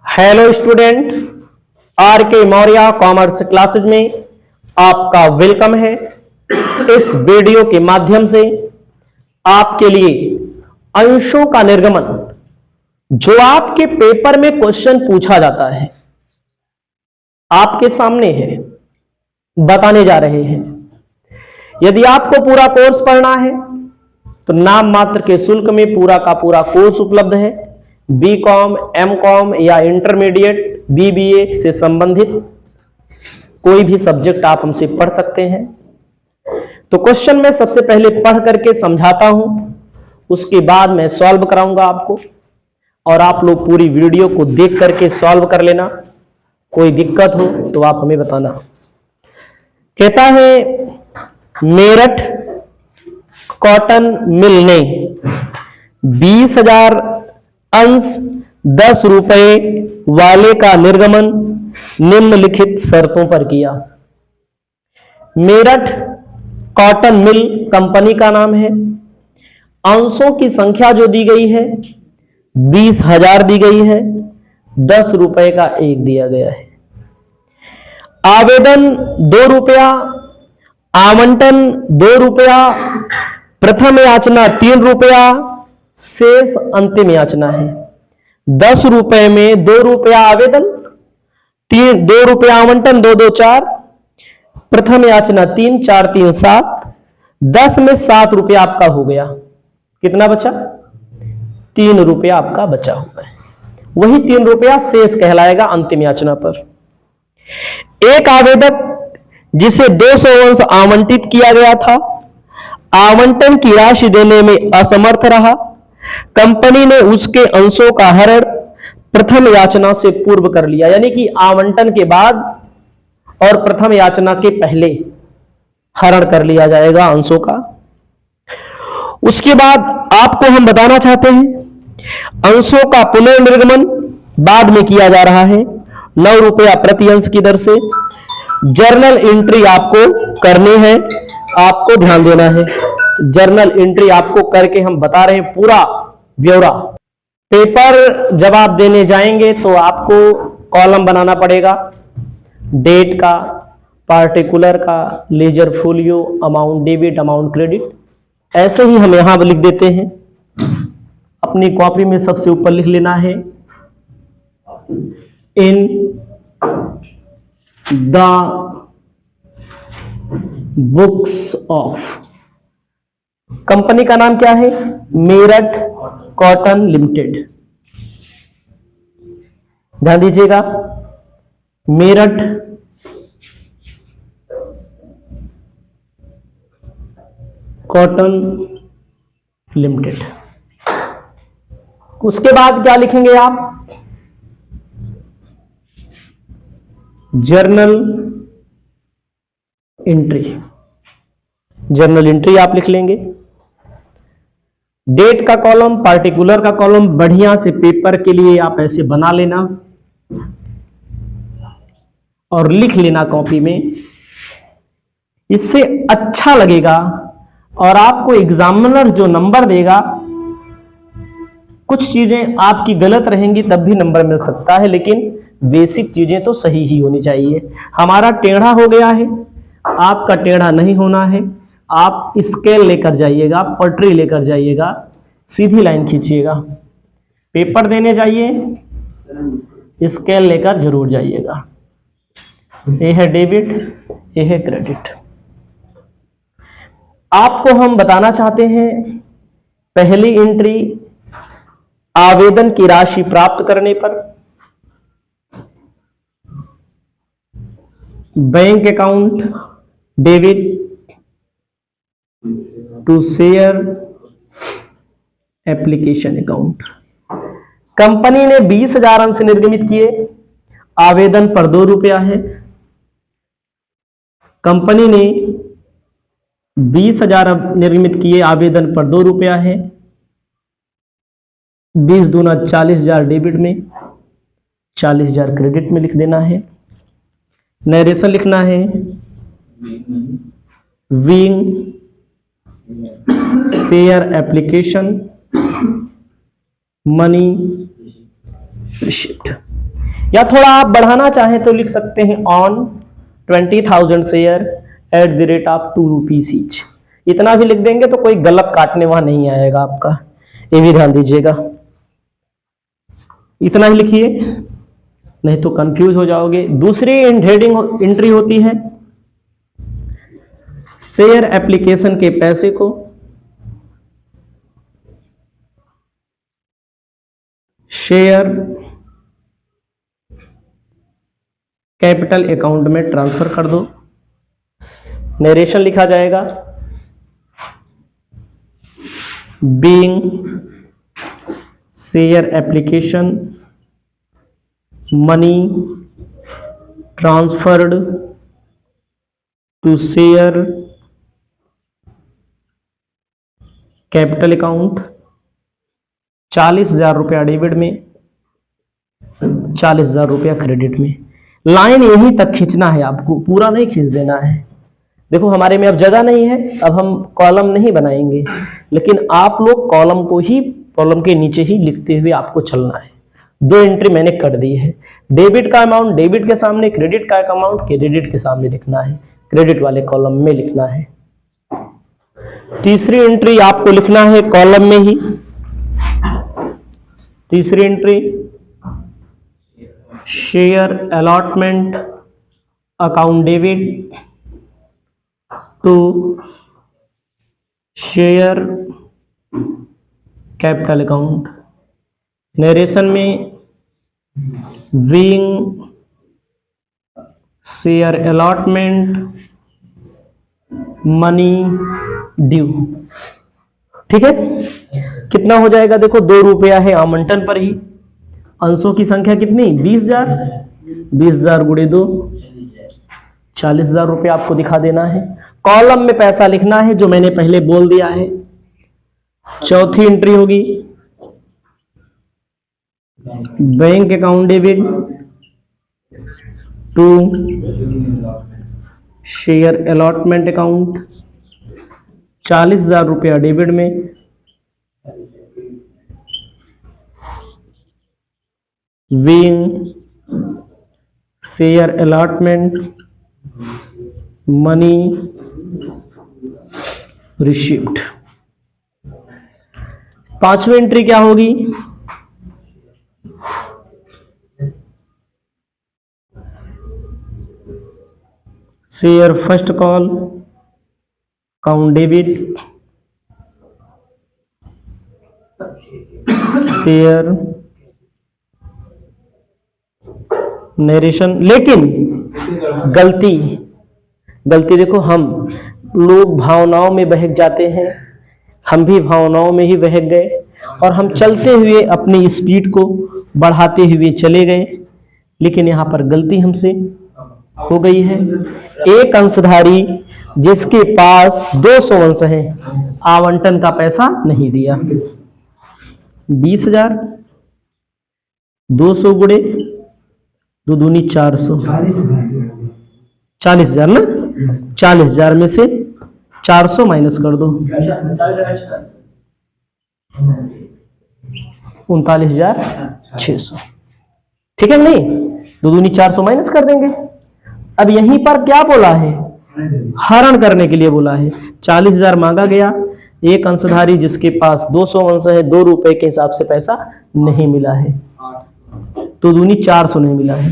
Hello student, are के Maurya commerce classes में आपका वेलकम है। इस वीडियो के माध्यम से आपके लिए अंशों का निर्गमन जो आपके पेपर में क्वेश्चन पूछा जाता है आपके सामने है, बताने जा रहे हैं। यदि आपको पूरा कोर्स पढ़ना है तो नाम मात्र के शुल्क में पूरा का पूरा कोर्स उपलब्ध है। बीकॉम, एमकॉम या इंटरमीडिएट बीबीए से संबंधित कोई भी सब्जेक्ट आप हमसे पढ़ सकते हैं। तो क्वेश्चन मैं सबसे पहले पढ़ करके समझाता हूं, उसके बाद मैं सॉल्व कराऊंगा आपको, और आप लोग पूरी वीडियो को देख करके सॉल्व कर लेना। कोई दिक्कत हो तो आप हमें बताना। कहता है, मेरठ कॉटन मिल ने 20,000 अंश 10 रुपए वाले का निर्गमन निम्नलिखित शर्तों पर किया। मेरठ कॉटन मिल कंपनी का नाम है। अंशों की संख्या जो दी गई है 20,000 दी गई है, 10 रुपए का एक दिया गया है। आवेदन 2 रुपया, आवंटन 2 रुपया, प्रथम याचना 3 रुपया, शेष अंतिम याचना है। 10 रुपए में 2 रुपया आवेदन, 2 रुपया आवंटन, 2 2 4, प्रथम याचना 3 4 3 7, 10 में 7 रुपया आपका हो गया। कितना बचा? 3 रुपया आपका बचा हुआ है। वही 3 रुपया शेष कहलाएगा अंतिम याचना पर। एक आवेदक जिसे 200 अंश आवंटित किया गया था, आवंटन की राशि देने में असमर्थ रहा। कंपनी ने उसके अंशों का हरण प्रथम याचना से पूर्व कर लिया, यानी कि आवंटन के बाद और प्रथम याचना के पहले हरण कर लिया जाएगा अंशों का। उसके बाद आपको हम बताना चाहते हैं, अंशों का पुनर्निर्गमन बाद में किया जा रहा है 9 रुपया प्रति अंश की दर से। जर्नल एंट्री आपको करनी है, आपको ध्यान देना है। जर्नल एंट्री आपको करके हम बता रहे हैं पूरा ब्यौरा। पेपर जब आप देने जाएंगे तो आपको कॉलम बनाना पड़ेगा, डेट का, पार्टिकुलर का, laser folio, amount debit, amount credit, ऐसे ही हम यहां लिख देते हैं। अपनी कॉपी में सबसे ऊपर लिख लेना है, इन द बुक्स ऑफ। कंपनी का नाम क्या है? Meerut cotton limited. ध्यान दीजिएगा, मेरठ कॉटन लिमिटेड। उसके बाद क्या लिखेंगे आप? Journal entry. जर्नल एंट्री आप लिख लेंगे। डेट का कॉलम, पार्टिकुलर का कॉलम बढ़िया से पेपर के लिए आप ऐसे बना लेना और लिख लेना कॉपी में। इससे अच्छा लगेगा और आपको एग्जामिनर जो नंबर देगा, कुछ चीजें आपकी गलत रहेंगी तब भी नंबर मिल सकता है, लेकिन बेसिक चीजें तो सही ही होनी चाहिए। हमारा टेढ़ा हो गया है, आपका टेढ़ा नहीं होना है। आप स्केल लेकर जाइएगा, पटरी लेकर जाइएगा, सीधी लाइन खींचिएगा। पेपर देने जाइए, स्केल लेकर जरूर जाइएगा। ये है डेबिट, ये है क्रेडिट। आपको हम बताना चाहते हैं, पहली एंट्री आवेदन की राशि प्राप्त करने पर bank account debit to share application account. Company ने 20,000 अंश निर्गमित किए, आवेदन पर 2 रुपया है। कंपनी ने 20,000 निर्गमित किए, आवेदन पर 2 रुपया है। 20 दूना 40,000 डेबिट में, 40,000 क्रेडिट में लिख देना है। नरेशन लिखना है, wing share application money receipt. या थोड़ा आप बढ़ाना चाहें तो लिख सकते हैं on 20,000 share eight the rate of 2 rupees each. इतना भी लिख देंगे तो कोई गलत काटने वहां नहीं आएगा आपका, ये भी ध्यान दीजिएगा। इतना ही लिखिए, नहीं तो कंफ्यूज हो जाओगे। दूसरी हेडिंग एंट्री होती है शेयर एप्लीकेशन के पैसे को शेयर कैपिटल अकाउंट में ट्रांसफर कर दो। नरेशन लिखा जाएगा, being share application money transferred to share capital account, 40,000 रुपया डेबिट में, 40,000 रुपया क्रेडिट में। लाइन यहीं तक खींचना है आपको, पूरा नहीं खींच देना है। देखो हमारे में अब जगह नहीं है, अब हम कॉलम नहीं बनाएंगे, लेकिन आप लोग कॉलम को ही कॉलम के नीचे ही लिखते हुए आपको चलना है। 2 एंट्री मैंने कर दी है। डेबिट का अमाउंट डेबिट के सामने, क्रेडिट का अमाउंट क्रेडिट के सामने लिखना है, क्रेडिट वाले कॉलम में लिखना है। तीसरी एंट्री आपको लिखना है कॉलम में ही। तीसरी entry share allotment account debit to share capital account. Narration में being share allotment money due. ठीक है, कितना हो जाएगा? देखो 2 रुपया है आवंटन पर ही, अंशों की संख्या कितनी? 20,000। 20,000 गुणे 2, 40,000 रुपया आपको दिखा देना है। कॉलम में पैसा लिखना है जो मैंने पहले बोल दिया है। चौथी एंट्री होगी bank account debit to share allotment account, 40,000 रुपया डेबिट में, being share allotment money received. पांचवी एंट्री क्या होगी? Share first call account debit share narration. लेकिन गलती देखो, हम लोग भावनाओं में बहक जाते हैं, हम भी भावनाओं में ही बहक गए और हम चलते हुए अपनी स्पीड को बढ़ाते हुए चले गए। लेकिन यहाँ पर गलती हमसे हो गई है। एक अंशधारी जिसके पास 200 अंश है, आवंटन का पैसा नहीं दिया। 20,000, 200 गुणे 2 दूनी 400, 40,000 ना। 40,000 में से 400 माइनस कर दो, 39,600। ठीक है नहीं? 2 दूनी 400 माइनस कर देंगे। अब यहीं पर क्या बोला है? हरण करने के लिए बोला है। 40,000 मांगा गया, एक अंशधारी जिसके पास 200 अंश है, 2 रुपए के हिसाब से पैसा नहीं मिला है, तो दूनी 400 नहीं मिला है।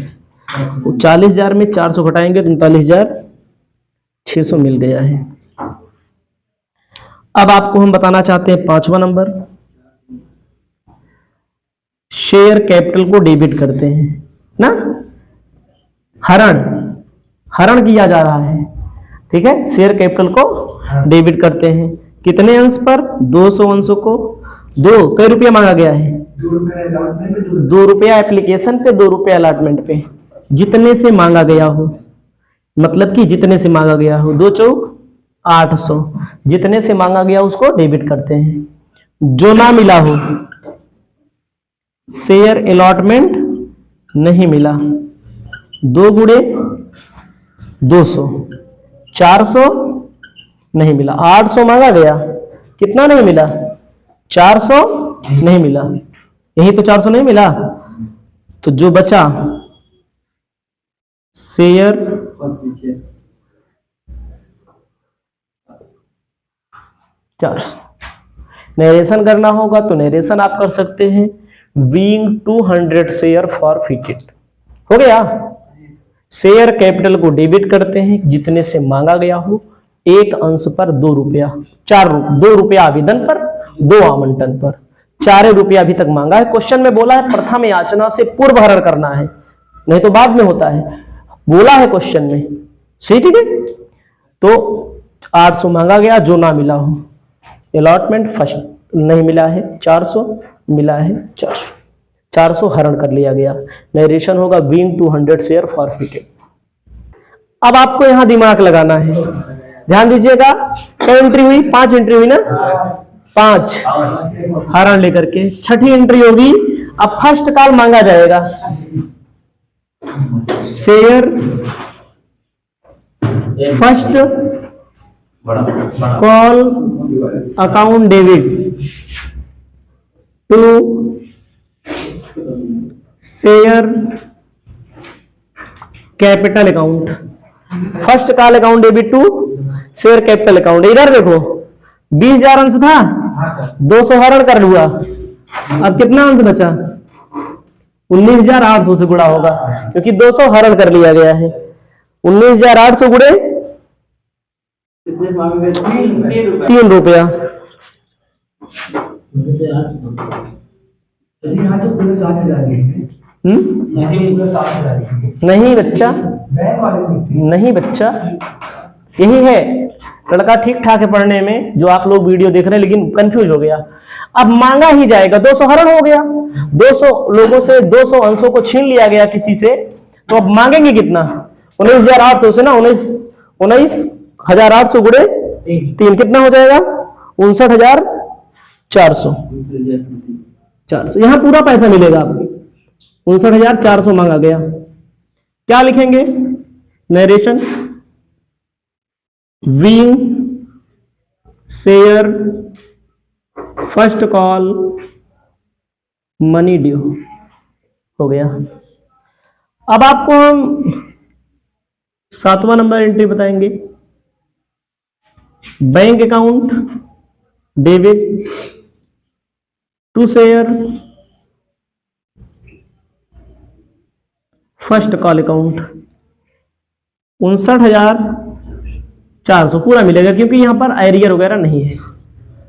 40,000 में 400 घटाएंगे तो 39,600 मिल गया है। अब आपको हम बताना चाहते हैं 5वां नंबर, शेयर कैपिटल को डेबिट करते हैं ना। हरण किया जा रहा है, ठीक है। शेयर कैपिटल को डेबिट करते हैं कितने अंश पर? 200 अंशों को। कई रुपया मांगा गया है? 2 रुपया एप्लीकेशन पे, 2 रुपया अलॉटमेंट पे। जितने से मांगा गया हो, मतलब कि जितने से मांगा गया हो, 2 चौक 800, जितने से मांगा गया उसको डेबिट करते हैं। जो ना मिला हो, शेयर अलॉटमेंट नहीं मिला, 2 गुणे 200, 400 नहीं मिला। 800 मांगा गया, कितना नहीं मिला? 400 नहीं मिला। यही तो 400 नहीं मिला, तो जो बचा शेयर नरेशन करना होगा तो नरेशन आप कर सकते हैं। बीइंग 200 शेयर फॉरफिटेड हो गया। शेयर कैपिटल को डेबिट करते हैं जितने से मांगा गया हो, एक अंश पर 2 रुपया, 2 रुपया आवेदन पर, 2 आवंटन पर, 4 रुपया अभी तक मांगा है। क्वेश्चन में बोला है प्रथम याचना से पूर्व हरण करना है, नहीं तो बाद में होता है, बोला है क्वेश्चन में। सही, ठीक है। तो 800 मांगा गया, जो ना मिला हो। अलॉटमेंट फर्स्ट नहीं मिला है, 400 मिला है, 400 हरण कर लिया गया। नरेशन होगा बीइंग 200 शेयर फॉरफिटेड। अब आपको यहां दिमाग लगाना है, ध्यान दीजिएगा। क्या एंट्री हुई? 5 एंट्री हुई ना, 5 हरण लेकर के। छठी एंट्री होगी, अब फर्स्ट कॉल मांगा जाएगा। Share first call account debit to share capital account. First call account debit to share capital account. इधर देखो 20,000 अंश था, 200 हरण कर लिया, अब कितना अंश बचा? 19,800 से गुणा होगा, क्योंकि 200 हरण कर लिया गया है। 19,800 गुणे 3 रुपया। नहीं बच्चा, नहीं बच्चा, यही है। लड़का ठीक ठाक है पढ़ने में, जो आप लोग वीडियो देख रहे हैं, लेकिन कंफ्यूज हो गया। अब मांगा ही जाएगा, 200 हरण हो गया, 200 लोगों से 200 अंशों को छीन लिया गया किसी से, तो अब मांगेंगे कितना? 19,800 से ना 19,800 गुणे 3 कितना हो जाएगा? 59,400। यहां पूरा पैसा मिलेगा आपको। 59,400 मांगा गया। क्या लिखेंगे? Narration being share first call money due हो गया। अब आपको हम 7वां नंबर एंट्री बताएंगे। Bank account debit to share first call account. 59,400 पूरा मिलेगा, क्योंकि यहां पर एरियर वगैरह नहीं है,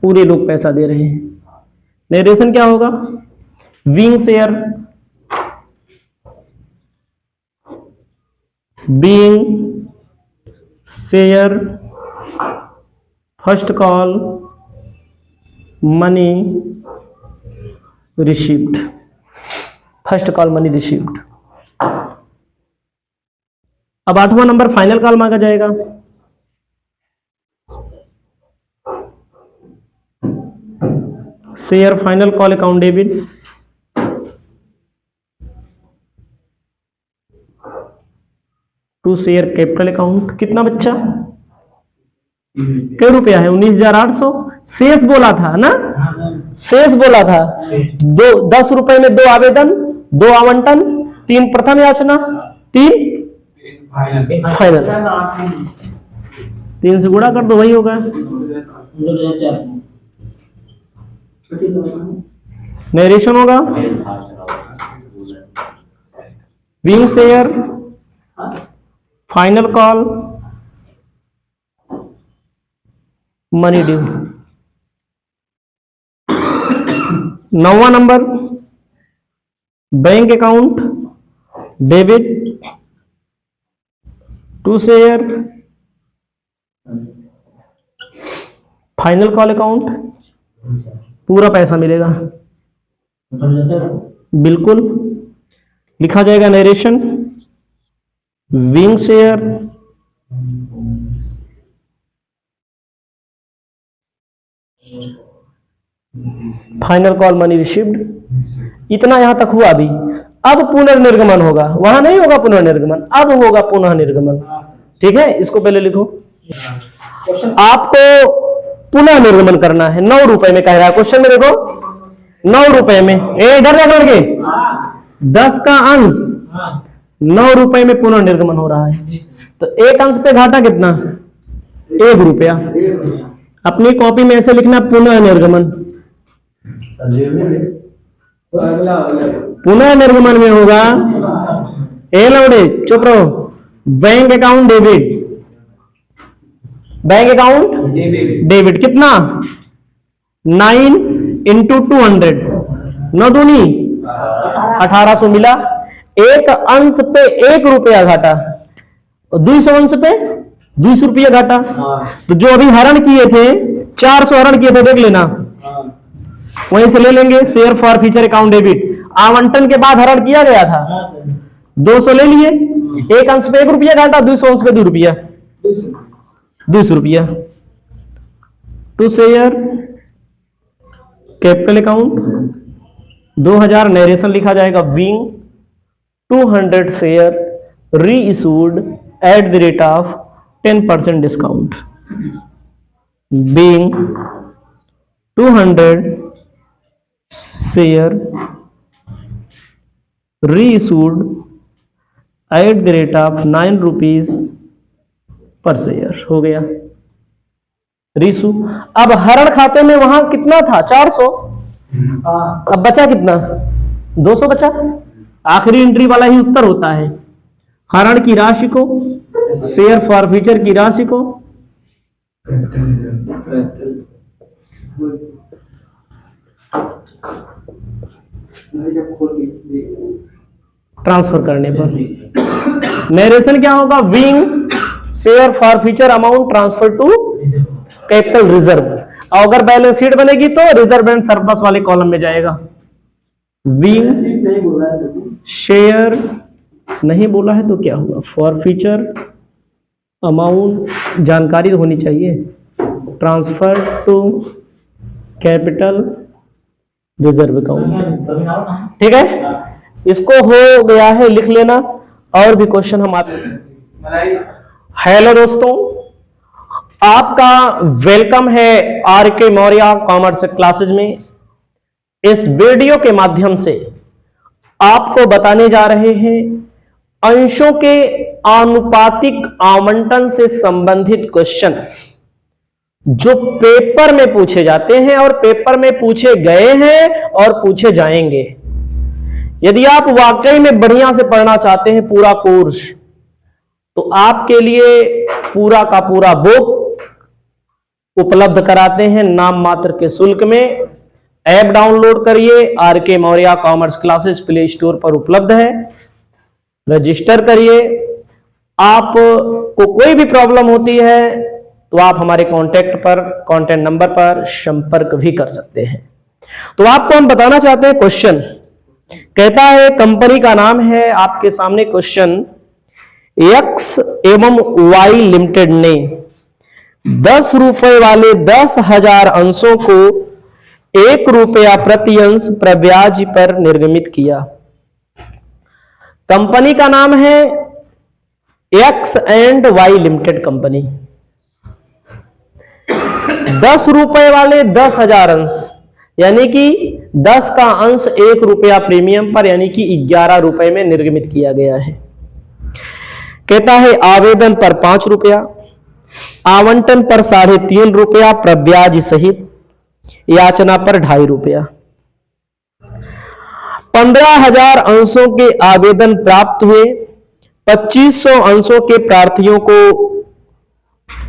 पूरे लोग पैसा दे रहे हैं। नरेशन क्या होगा? Being share first call money received. First call money received. अब 8वां नंबर फाइनल कॉल मांगा जाएगा। Share final call account debit to share capital account. कितना बच्चा? कई रुपया है? 19,800। शेष बोला था ना, शेष बोला था। 10 रुपए में 2 आवेदन, 2 आवंटन, 3 प्रथम याचना, 3 फाइनल। 3 से गुणा कर दो, वही होगा। नरेशन होगा being share final call money due. 9वां number bank account debit to share final call account. पूरा पैसा मिलेगा, बिल्कुल। लिखा जाएगा narration being share final call money received. इतना यहां तक हुआ अभी। अब पुनर्निर्गमन होगा, वहां नहीं होगा पुनर्निर्गमन, अब होगा पुनः निर्गमन। ठीक है, इसको पहले लिखो। आपको पुनः निर्गमन करना है। 9 रुपए में कह रहा है क्वेश्चन में, देखो 9 रुपए में। इधर देख लड़के, 10 का अंश 9 रुपए में पुनर्निर्गमन हो रहा है। तो एक अंश पे घाटा कितना? 1 रुपया। अपनी कॉपी में ऐसे लिखना पुनर्निर्गमन। पुनर्निर्गमन में होगा ए लौड़े चुप रहो, bank account debit, bank account debit कितना? 9 इंटू 200, 9 दूनी 1800 मिला। एक अंश पे 1 रुपया घाटा, 200 अंश पे 200 रुपया घाटा। तो जो अभी हरण किए थे 400 हरण किए थे, देख लेना, वहीं से ले लेंगे। Share for future account debit, आवंटन के बाद हरण किया गया था, 200 ले लिए। एक अंश पे 1 रुपया घाटा, 200 अंश पे 2 रुपया, 200 रुपया। To share capital account 2000 narration लिखा जाएगा। Being 200 share reissued at the rate of 10% discount. Being 200 share reissued at the rate of 9 rupees per share. हो गया रीसू। अब हरण खाते में वहां कितना था? 400। अब बचा कितना? 200 बचा। आखिरी एंट्री वाला ही उत्तर होता है। हरण की राशि को, शेयर फॉर फ्यूचर की राशि को ट्रांसफर करने पर नरेशन क्या होगा? Being share forfeiture amount transfer to capital reserve. और अगर बैलेंस शीट बनेगी तो रिजर्व एंड सरप्लस वाले कॉलम में जाएगा। विंग शेयर नहीं बोला है तो क्या हुआ? फॉर फ्यूचर अमाउंट जानकारी तो होनी चाहिए। Transfer to capital reserve account. ठीक है, इसको हो गया है, लिख लेना। और भी क्वेश्चन हम आते। हेलो दोस्तों, आपका वेलकम है आर.के. मौर्य कॉमर्स क्लासेज में। इस वीडियो के माध्यम से आपको बताने जा रहे हैं अंशों के आनुपातिक आवंटन से संबंधित क्वेश्चन जो पेपर में पूछे जाते हैं और पेपर में पूछे गए हैं और पूछे जाएंगे। यदि आप वाकई में बढ़िया से पढ़ना चाहते हैं पूरा कोर्स, तो आपके लिए पूरा का पूरा बुक उपलब्ध कराते हैं नाम मात्र के शुल्क में। ऐप डाउनलोड करिए, R K. Maurya commerce classes play store पर उपलब्ध है। रजिस्टर करिए। आपको कोई भी प्रॉब्लम होती है तो आप हमारे कांटेक्ट नंबर पर संपर्क भी कर सकते हैं। तो आपको हम बताना चाहते हैं क्वेश्चन कहता है, कंपनी का नाम है आपके सामने क्वेश्चन, एक्स एवं वाई लिमिटेड ने 10 रुपए वाले 10,000 अंशों को 1 रुपया प्रति अंश प्रब्याज पर निर्गमित किया। कंपनी का नाम है X and Y limited company. 10 रुपए वाले 10,000 अंश, यानी कि 10 का अंश 1 रुपया प्रीमियम पर, यानी कि 11 रुपए में निर्गमित किया गया है। कहता है आवेदन पर 5 रुपया, आवंटन पर 3.5 रुपया प्रब्याज सहित, याचना पर 2.5 रुपया। 15,000 अंशों के आवेदन प्राप्त हुए। 2500 अंशों के प्रार्थियों को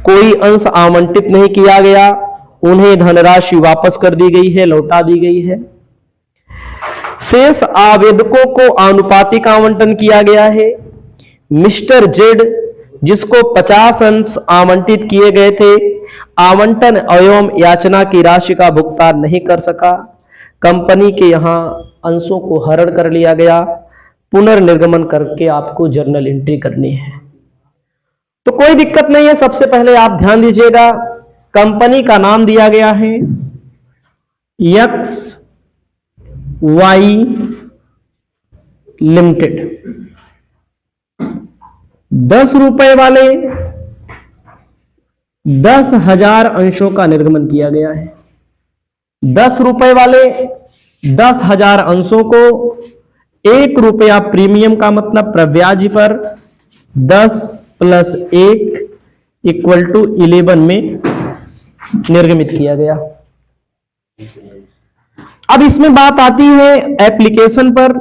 कोई अंश आवंटित नहीं किया गया, उन्हें धनराशि वापस कर दी गई है, लौटा दी गई है। शेष आवेदकों को आनुपातिक आवंटन किया गया है। मिस्टर जेड, जिसको 50 अंश आवंटित किए गए थे, आवंटन एवं याचना की राशि का भुगतान नहीं कर सका। कंपनी के यहां अंशों को हरण कर लिया गया। पुनर्निर्गमन करके आपको जर्नल एंट्री करनी है। तो कोई दिक्कत नहीं है। सबसे पहले आप ध्यान दीजिएगा, कंपनी का नाम दिया गया है एक्स वाई लिमिटेड। 10 रुपए वाले 10,000 अंशों का निर्गमन किया गया है। 10 रुपए वाले 10,000 अंशों को ₹1 प्रीमियम का मतलब प्रब्याज पर 10 + 1 = 11 में निर्गमित किया गया। अब इसमें बात आती है एप्लीकेशन पर।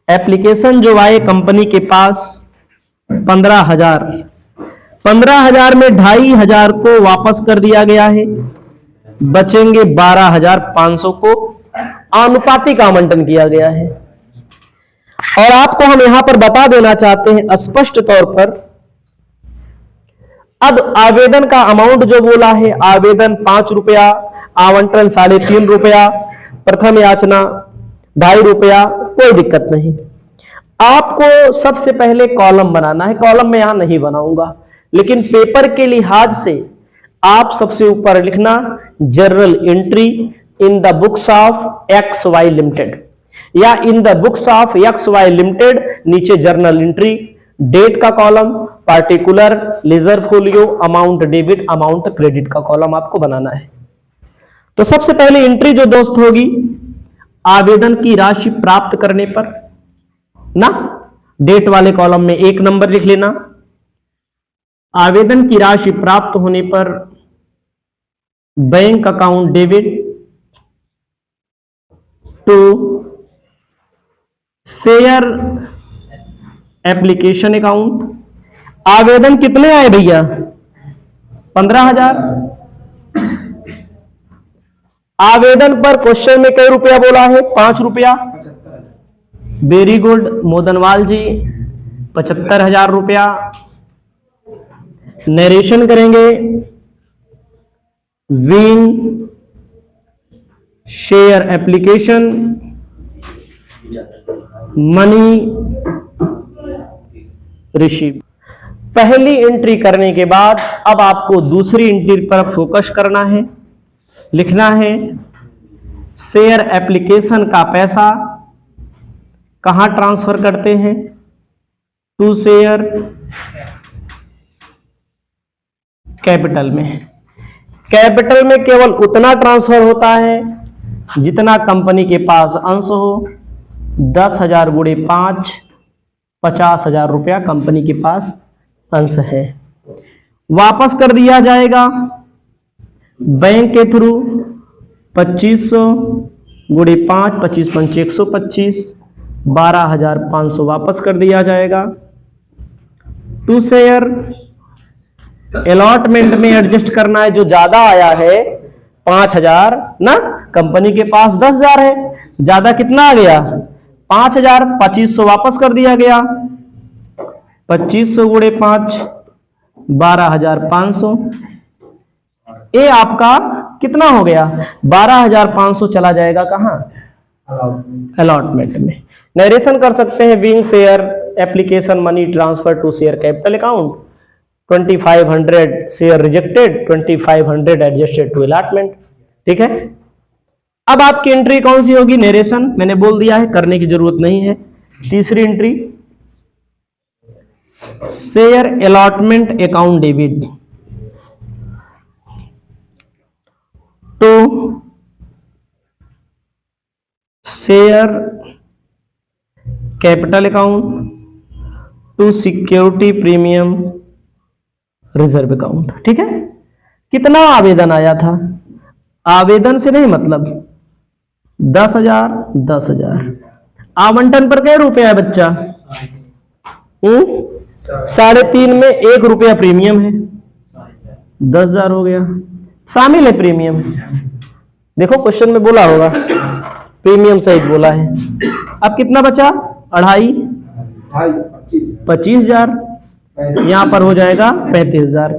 एप्लीकेशन जो आए कंपनी के पास 15,000 में 2,500 को वापस कर दिया गया है, बचेंगे 12,500 को आनुपातिक आवंटन किया गया है। और आपको हम यहां पर बता देना चाहते हैं स्पष्ट तौर पर, अब आवेदन का अमाउंट जो बोला है, आवेदन ₹5, आवंटन ₹3.5, प्रथम याचना ₹2.5, कोई दिक्कत नहीं। आपको सबसे पहले कॉलम बनाना है। कॉलम में यहां नहीं बनाऊंगा, लेकिन पेपर के लिहाज से आप सबसे ऊपर लिखना journal entry in the books of XY limited या in the books of XY limited, नीचे जर्नल एंट्री, डेट का column, particular, ledger folio, amount debit, amount credit का कॉलम आपको बनाना है। तो सबसे पहले एंट्री जो दोस्त होगी, आवेदन की राशि प्राप्त करने पर ना, डेट वाले कॉलम में 1 नंबर लिख लेना। आवेदन की राशि प्राप्त होने पर bank account debit to share application account. आवेदन कितने आए भैया? 15,000। आवेदन पर क्वेश्चन में कई रुपया बोला है? ₹5। वेरी गुड मोदनवाल जी, 75,000 रुपया। नरेशन करेंगे wing share application money receive. पहली एंट्री करने के बाद अब आपको दूसरी एंट्री पर फोकस करना है। लिखना है शेयर एप्लीकेशन का पैसा कहां ट्रांसफर करते हैं? टू शेयर कैपिटल में। कैपिटल में केवल उतना ट्रांसफर होता है जितना कंपनी के पास अंश हो। 10,000 × 5 50,000 रुपया कंपनी के पास अंश है, वापस कर दिया जाएगा बैंक के थ्रू। 2500 × 5 25 5 125, 12,500 वापस कर दिया जाएगा। टू शेयर अलॉटमेंट में एडजस्ट करना है, जो ज्यादा आया है 5,000 ना, कंपनी के पास 10,000 है, ज्यादा कितना आ गया? 5,000, 2500 वापस कर दिया गया। 2500 × 5 12,500। ये आपका कितना हो गया? 12,500 चला जाएगा कहां? अलॉटमेंट में। नरेशन कर सकते हैं being share application money transfer to share capital account. 2500 share rejected, 2500 adjusted to allotment. ठीक है, अब आपकी एंट्री कौन सी होगी? नरेशन मैंने बोल दिया है, करने की जरूरत नहीं है। तीसरी entry share allotment account debit to share capital account to security premium reserve account. ठीक है, कितना आवेदन आया था? आवेदन से नहीं मतलब 10,000 10,000। आवंटन पर क्या रुपया है बच्चा? 3.5 में ₹1 प्रीमियम है, 10,000 हो गया। शामिल है प्रीमियम, देखो क्वेश्चन में बोला होगा प्रीमियम सहित बोला है। अब कितना बचा? 2.5 25,000, यहां पर हो जाएगा 35,000।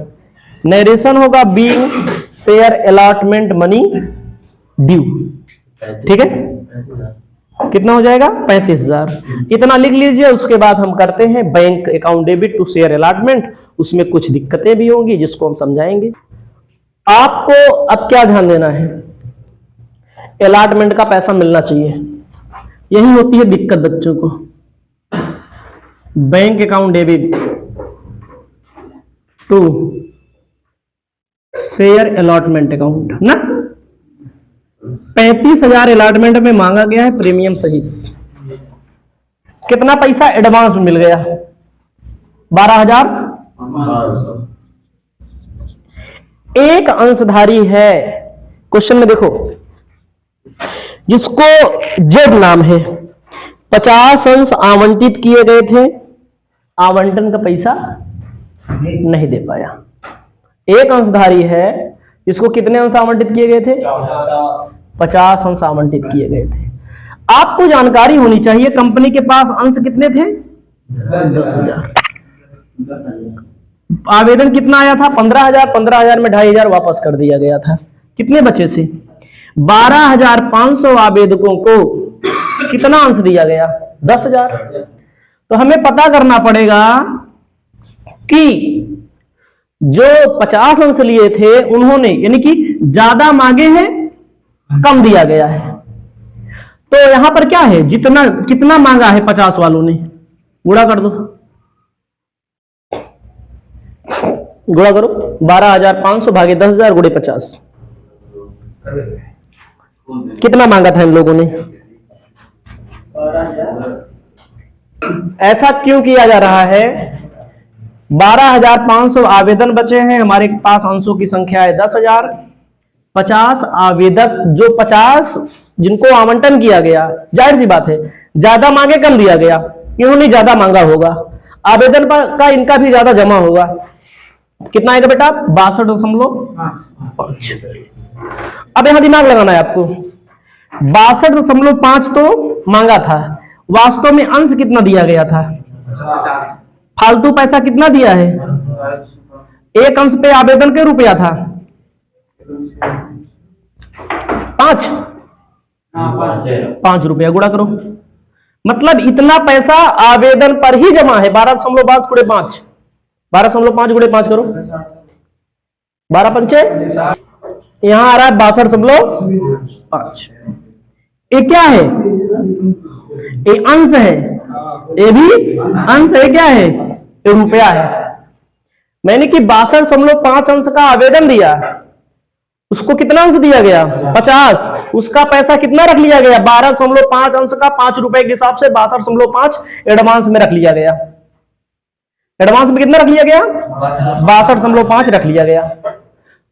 नरेशन होगा being share allotment money due. ठीक है, कितना हो जाएगा? 35,000। इतना लिख लीजिए। उसके बाद हम करते हैं bank account debit to share allotment. उसमें कुछ दिक्कतें भी होंगी जिसको हम समझाएंगे। आपको अब क्या ध्यान देना है? अलॉटमेंट का पैसा मिलना चाहिए, यही होती है दिक्कत बच्चों को। Bank account debit to share allotment account ना, 35,000 अलॉटमेंट में मांगा गया है प्रीमियम सहित। कितना पैसा एडवांस में मिल गया? 12,000। एक अंशधारी है, क्वेश्चन में देखो, जिसको जेड नाम है, 50 अंश आवंटित किए गए थे, आवंटन का पैसा नहीं दे पाया। एक अंशधारी है जिसको कितने अंश आवंटित किए गए थे? 50 अंश आवंटित किए गए थे। आपको जानकारी होनी चाहिए कंपनी के पास अंश कितने थे? 10,000। आवेदन कितना आया था? 15,000। 15,000 में 2,500 वापस कर दिया गया था। कितने बचे से? 12,500 आवेदकों को कितना अंश दिया गया? 10,000। तो हमें पता करना पड़ेगा कि जो 50 अंश लिए थे उन्होंने, यानी कि ज्यादा मांगे हैं, कम दिया गया है। तो यहां पर क्या है? जितना कितना मांगा है 50 वालों ने, गुणा कर दो, गुणा करो। 12,500 भागे 10,000 गुणे 50, कितना मांगा था इन लोगों ने? ऐसा क्यों किया जा रहा है? 12,500 आवेदन बचे हैं, हमारे पास अंशों की संख्या है 10,000। 50 आवेदक, जो 50 जिनको आवंटन किया गया, जाहिर सी बात है ज्यादा मांगे कम दिया गया, इन्होंने ज्यादा मांगा होगा, आवेदन पर का इनका भी ज्यादा जमा होगा। कितना आएगा बेटा? 62.5। अब यहां दिमाग लगाना है आपको। 62.5 तो मांगा था, वास्तव में अंश कितना दिया गया था? फालतू पैसा कितना दिया है? एक अंश पे आवेदन के रुपया था 5 रुपया, गुणा करो। मतलब इतना पैसा आवेदन पर ही जमा है। 12.5 गुणे 5, 12.5 गुणे 5 करो, 12 पंचे, यहां आ रहा है 62.5। ये क्या है? ये अंश है, ये भी अंश है। क्या है? ये रुपया है। मैंने कि 62.5 अंश का आवेदन दिया, उसको कितना अंश दिया गया? 50। उसका पैसा कितना रख लिया गया? 12.5 अंश का 5 रुपए के हिसाब से 62.5 एडवांस में रख लिया गया। एडवांस में कितना रख लिया गया? 62.5 रख लिया गया।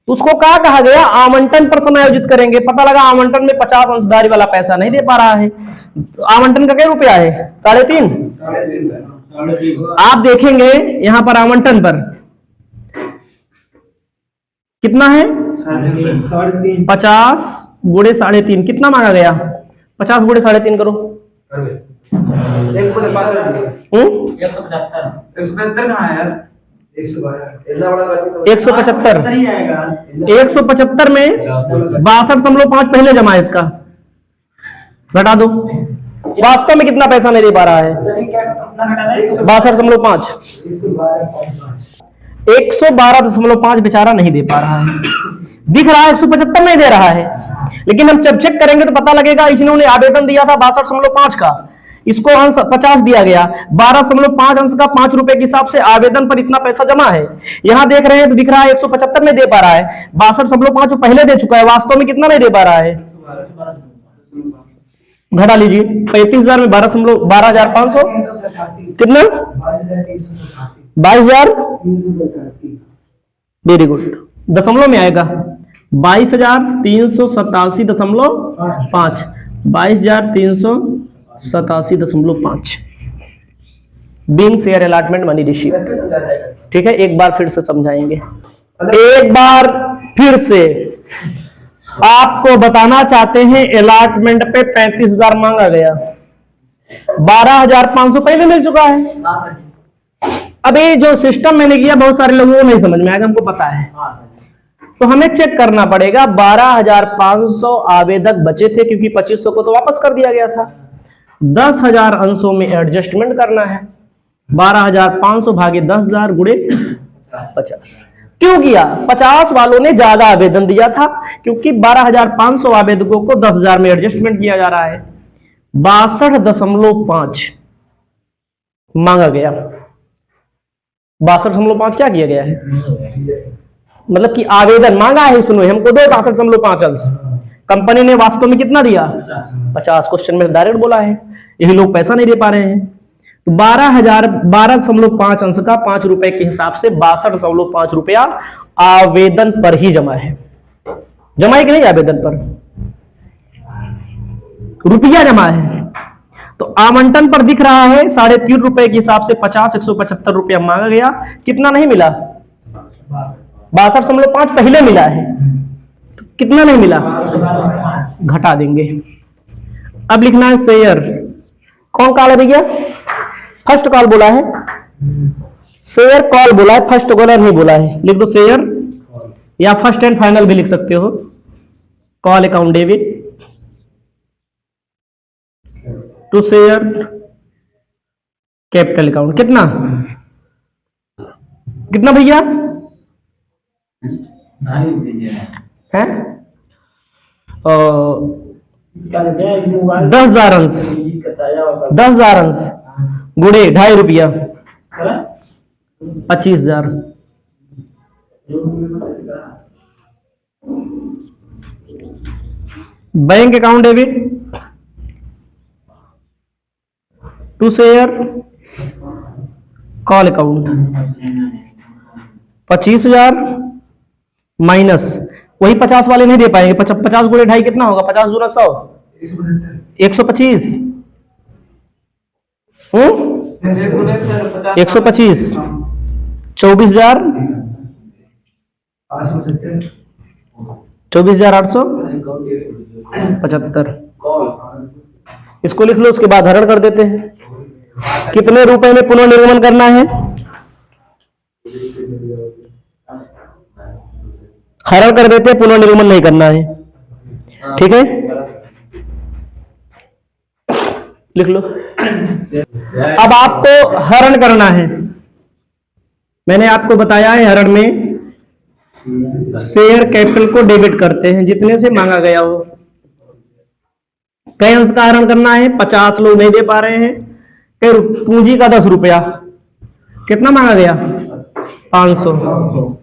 तो उसको क्या कहा गया? आवंटन पर समायोजित करेंगे। पता लगा आवंटन में 50 अंशधारी वाला पैसा नहीं दे पा रहा है। आवंटन का क्या रुपया है? 3.5। आप देखेंगे यहां पर आवंटन पर कितना है? 50 गुणे 3.5, कितना मांगा गया? 50 गुणे 3.5 करो, 175। 175 में 62.5 पहले जमा है, इसका घटा दो। वास्तव में कितना पैसा नहीं दे पा रहा है? 62.5। 112.5 बेचारा नहीं दे पा रहा है। दिख रहा है 175 नहीं दे रहा है, लेकिन हम जब चेक करेंगे तो पता लगेगा इन्होंने आवेदन दिया था 62.5 का, इसको अंश 50 दिया गया। 12.5 अंश का 5 रुपए के हिसाब से आवेदन पर इतना पैसा जमा है। यहां देख रहे हैं तो दिख रहा है 175 में दे पा रहा है, 62.5 पहले दे चुका है, वास्तव में कितना नहीं दे पा रहा है? घटा लीजिए, 35,000 में 12,500 कितना? 22,000। वेरी गुड, दशमलव में आएगा 22,387.5, 22,387.5 being share allotment money receive. ठीक है, एक बार फिर से समझाएंगे। एक बार फिर से आपको बताना चाहते हैं, अलॉटमेंट पे 35,000 मांगा गया, 12,500 पहले मिल चुका है। अभी जो सिस्टम मैंने किया बहुत सारे लोगों को नहीं समझ में आएगा, हमको पता है, तो हमें चेक करना पड़ेगा। 12,500 आवेदक बचे थे, क्योंकि 2,500 को तो वापस कर दिया गया था। 10,000 अंशों में एडजस्टमेंट करना है। 12,500 भागे 10,000 गुणे 50। क्यों किया? 50 वालों ने ज्यादा आवेदन दिया था, क्योंकि 12,500 आवेदकों को 10,000 में एडजस्टमेंट किया जा रहा है। 62.5 मांगा गया। 62.5 क्या किया गया है? मतलब कि आवेदन मांगा है, सुनो, हमको दो 62.5 अंश, कंपनी ने वास्तव में कितना दिया? 50। क्वेश्चन में डायरेक्ट बोला है, यही लोग पैसा नहीं दे पा रहे हैं। तो 12,5 अंश का 5 रुपए के हिसाब से 62.5 रुपया आवेदन पर ही जमा है। जमा है कि नहीं? आवेदन पर रुपया जमा है। तो आवंटन पर दिख रहा है 3.5 रुपए के हिसाब से 175 रुपया मांगा गया। कितना नहीं मिला? 62.5 पहले मिला है, तो कितना नहीं मिला? घटा देंगे। अब लिखना है शेयर। कौन कॉल है भैया? फर्स्ट कॉल बोला है, शेयर कॉल बोला है, फर्स्ट कॉलर नहीं बोला है। लिख दो शेयर, या फर्स्ट एंड फाइनल भी लिख सकते हो। Call account debit to share capital account. कितना कितना भैया है? 10,000 अंश, 10,000 अंश गुणे 2.5 रुपया 25,000। Bank account debit to share call account 25,000 minus वही 50 वाले नहीं दे पाएंगे। 50 गुणे 2.5 कितना होगा? 50 दूना 100, 125। 125 24,875। इसको लिख लो, उसके बाद हरण कर देते हैं। कितने रुपए में पुनर्निर्गमन करना है? हरण कर देते हैं, पुनर्निर्गमन नहीं करना है। ठीक है, लिख लो। अब आपको हरण करना है। मैंने आपको बताया है हरण में शेयर कैपिटल को डेबिट करते हैं जितने से मांगा गया हो। कई अंश का हरण करना है, 50 लोग नहीं दे पा रहे हैं। पूंजी का 10 रुपया, कितना मांगा गया? 500।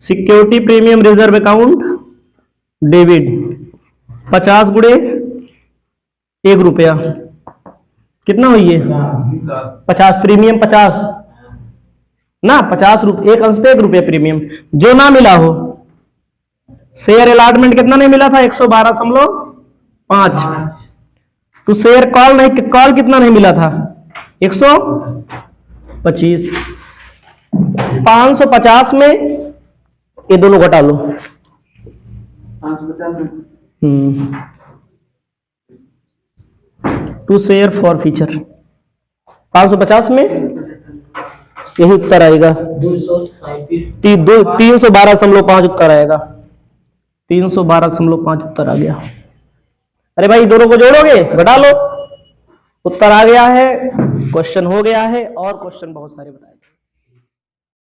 Security premium reserve account debit 50 गुणे 1 रुपया, कितना हुई है? 50 प्रीमियम 50 ना, 50 रुपये एक अंश पे 1 रुपया प्रीमियम। जो ना मिला हो, शेयर अलॉटमेंट कितना नहीं मिला था? 112.5। तो शेयर कॉल नहीं, कॉल कितना नहीं मिला था? 125। 550 में ये दोनों घटा लो। 2 शेयर फॉर फ्यूचर 550 में यही उत्तर आएगा। 312.5 उत्तर आएगा। 312.5 उत्तर आ गया। अरे भाई, दोनों को जोड़ोगे, घटा लो, उत्तर आ गया है। क्वेश्चन हो गया है, और क्वेश्चन बहुत सारे बताए।